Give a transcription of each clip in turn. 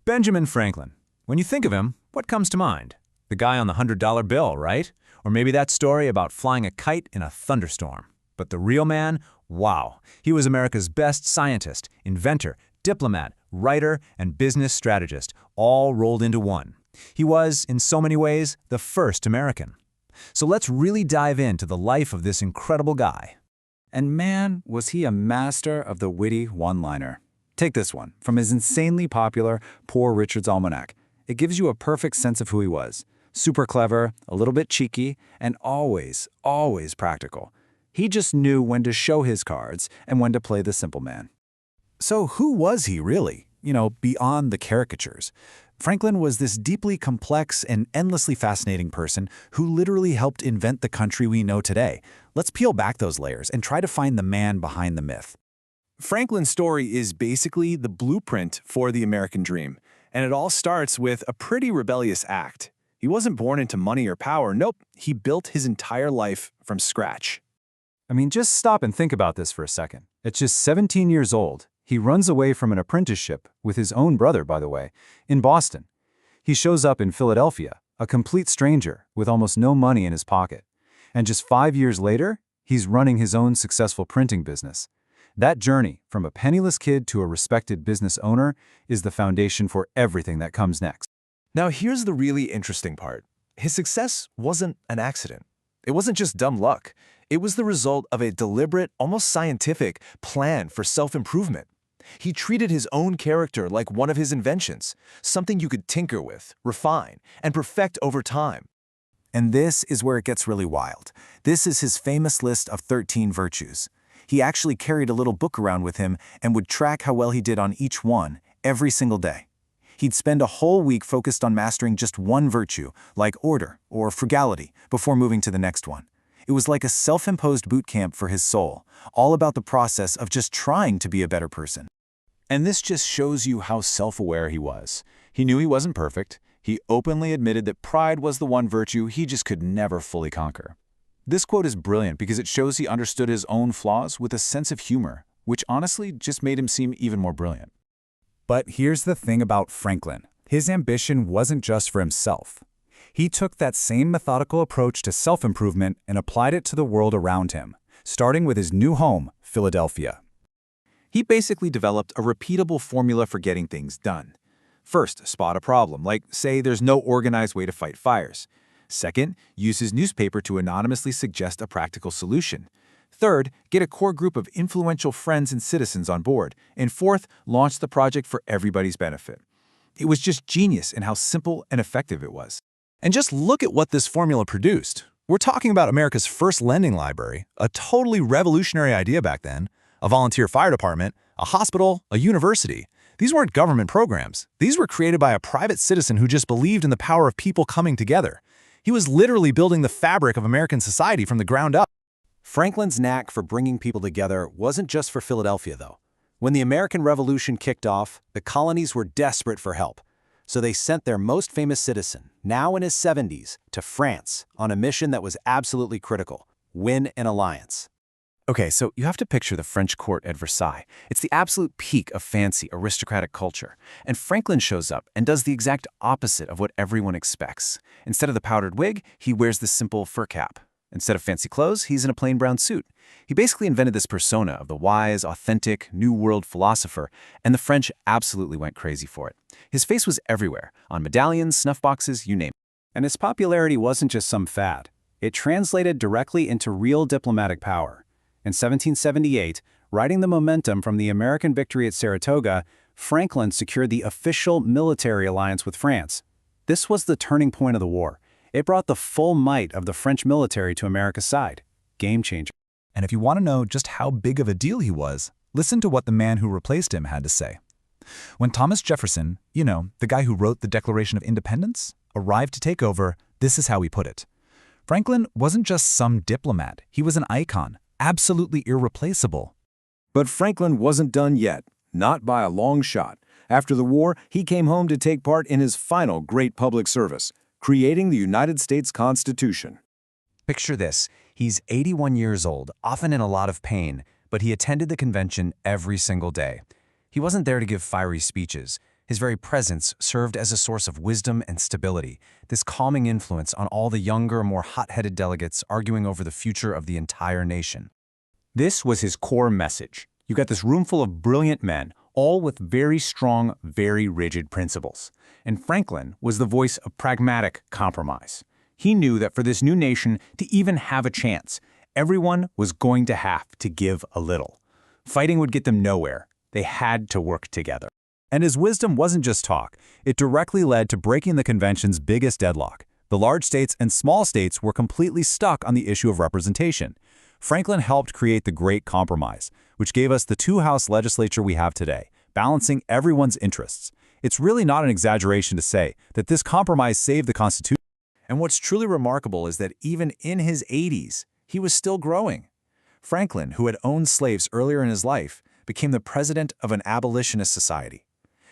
Benjamin Franklin. When you think of him, what comes to mind? The guy on the $100 bill, right? Or maybe that story about flying a kite in a thunderstorm. But the real man? Wow. He was America's best scientist, inventor, diplomat, writer, and business strategist, all rolled into one. He was, in so many ways, the first American. So let's really dive into the life of this incredible guy. And man, was he a master of the witty one-liner. Take this one, from his insanely popular Poor Richard's Almanac. It gives you a perfect sense of who he was. Super clever, a little bit cheeky, and always, always practical. He just knew when to show his cards and when to play the simple man. So who was he really? Beyond the caricatures. Franklin was this deeply complex and endlessly fascinating person who literally helped invent the country we know today. Let's peel back those layers and try to find the man behind the myth. Franklin's story is basically the blueprint for the American dream, and it all starts with a pretty rebellious act. He wasn't born into money or power. Nope, he built his entire life from scratch. Just stop and think about this for a second. At just 17 years old, he runs away from an apprenticeship, with his own brother, by the way, in Boston. He shows up in Philadelphia, a complete stranger with almost no money in his pocket. And just 5 years later, he's running his own successful printing business. That journey, from a penniless kid to a respected business owner, is the foundation for everything that comes next. Now here's the really interesting part. His success wasn't an accident. It wasn't just dumb luck. It was the result of a deliberate, almost scientific plan for self-improvement. He treated his own character like one of his inventions, something you could tinker with, refine, and perfect over time. And this is where it gets really wild. This is his famous list of 13 virtues. He actually carried a little book around with him and would track how well he did on each one every single day. He'd spend a whole week focused on mastering just one virtue, like order or frugality, before moving to the next one. It was like a self-imposed boot camp for his soul, all about the process of just trying to be a better person. And this just shows you how self-aware he was. He knew he wasn't perfect. He openly admitted that pride was the one virtue he just could never fully conquer. This quote is brilliant because it shows he understood his own flaws with a sense of humor, which honestly just made him seem even more brilliant. But here's the thing about Franklin. His ambition wasn't just for himself. He took that same methodical approach to self-improvement and applied it to the world around him, starting with his new home, Philadelphia. He basically developed a repeatable formula for getting things done. First, spot a problem, like, say, there's no organized way to fight fires. Second, use his newspaper to anonymously suggest a practical solution. Third, get a core group of influential friends and citizens on board. And fourth, launch the project for everybody's benefit. It was just genius in how simple and effective it was. And just look at what this formula produced. We're talking about America's first lending library, a totally revolutionary idea back then, a volunteer fire department, a hospital, a university. These weren't government programs. These were created by a private citizen who just believed in the power of people coming together. He was literally building the fabric of American society from the ground up. Franklin's knack for bringing people together wasn't just for Philadelphia, though. When the American Revolution kicked off, the colonies were desperate for help. So they sent their most famous citizen, now in his 70s, to France on a mission that was absolutely critical: win an alliance. Okay, so you have to picture the French court at Versailles. It's the absolute peak of fancy, aristocratic culture. And Franklin shows up and does the exact opposite of what everyone expects. Instead of the powdered wig, he wears the simple fur cap. Instead of fancy clothes, he's in a plain brown suit. He basically invented this persona of the wise, authentic, New World philosopher, and the French absolutely went crazy for it. His face was everywhere, on medallions, snuff boxes, you name it. And his popularity wasn't just some fad. It translated directly into real diplomatic power. In 1778, riding the momentum from the American victory at Saratoga, Franklin secured the official military alliance with France. This was the turning point of the war. It brought the full might of the French military to America's side. Game changer. And if you want to know just how big of a deal he was, listen to what the man who replaced him had to say. When Thomas Jefferson, the guy who wrote the Declaration of Independence, arrived to take over, this is how he put it. Franklin wasn't just some diplomat, he was an icon, absolutely irreplaceable. But Franklin wasn't done yet, not by a long shot. After the war, he came home to take part in his final great public service, creating the United States Constitution. Picture this. He's 81 years old, often in a lot of pain, but he attended the convention every single day. He wasn't there to give fiery speeches. His very presence served as a source of wisdom and stability, this calming influence on all the younger, more hot-headed delegates arguing over the future of the entire nation. This was his core message. You got this room full of brilliant men, all with very strong, very rigid principles. And Franklin was the voice of pragmatic compromise. He knew that for this new nation to even have a chance, everyone was going to have to give a little. Fighting would get them nowhere. They had to work together. And his wisdom wasn't just talk. It directly led to breaking the convention's biggest deadlock. The large states and small states were completely stuck on the issue of representation. Franklin helped create the Great Compromise, which gave us the two-house legislature we have today, balancing everyone's interests. It's really not an exaggeration to say that this compromise saved the Constitution. And what's truly remarkable is that even in his 80s, he was still growing. Franklin, who had owned slaves earlier in his life, became the president of an abolitionist society.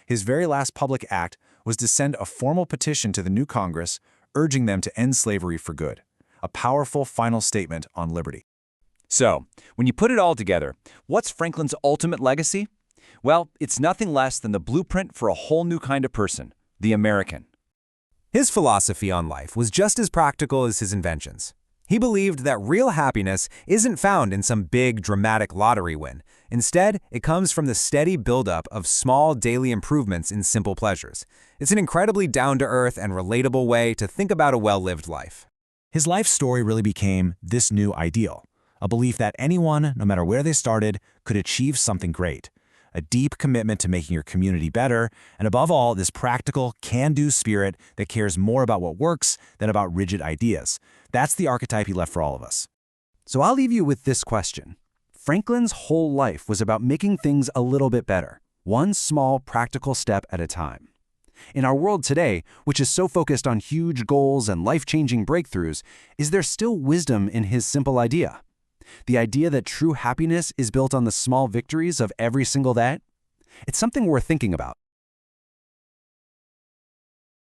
His very last public act was to send a formal petition to the new Congress urging them to end slavery for good, a powerful final statement on liberty. So, when you put it all together, what's Franklin's ultimate legacy? Well, it's nothing less than the blueprint for a whole new kind of person, the American. His philosophy on life was just as practical as his inventions. He believed that real happiness isn't found in some big, dramatic lottery win. Instead, it comes from the steady buildup of small daily improvements in simple pleasures. It's an incredibly down-to-earth and relatable way to think about a well-lived life. His life story really became this new ideal, a belief that anyone, no matter where they started, could achieve something great. A deep commitment to making your community better, and above all, this practical, can-do spirit that cares more about what works than about rigid ideas. That's the archetype he left for all of us. So I'll leave you with this question. Franklin's whole life was about making things a little bit better, one small practical step at a time. In our world today, which is so focused on huge goals and life-changing breakthroughs, is there still wisdom in his simple idea? The idea that true happiness is built on the small victories of every single day? It's something worth thinking about.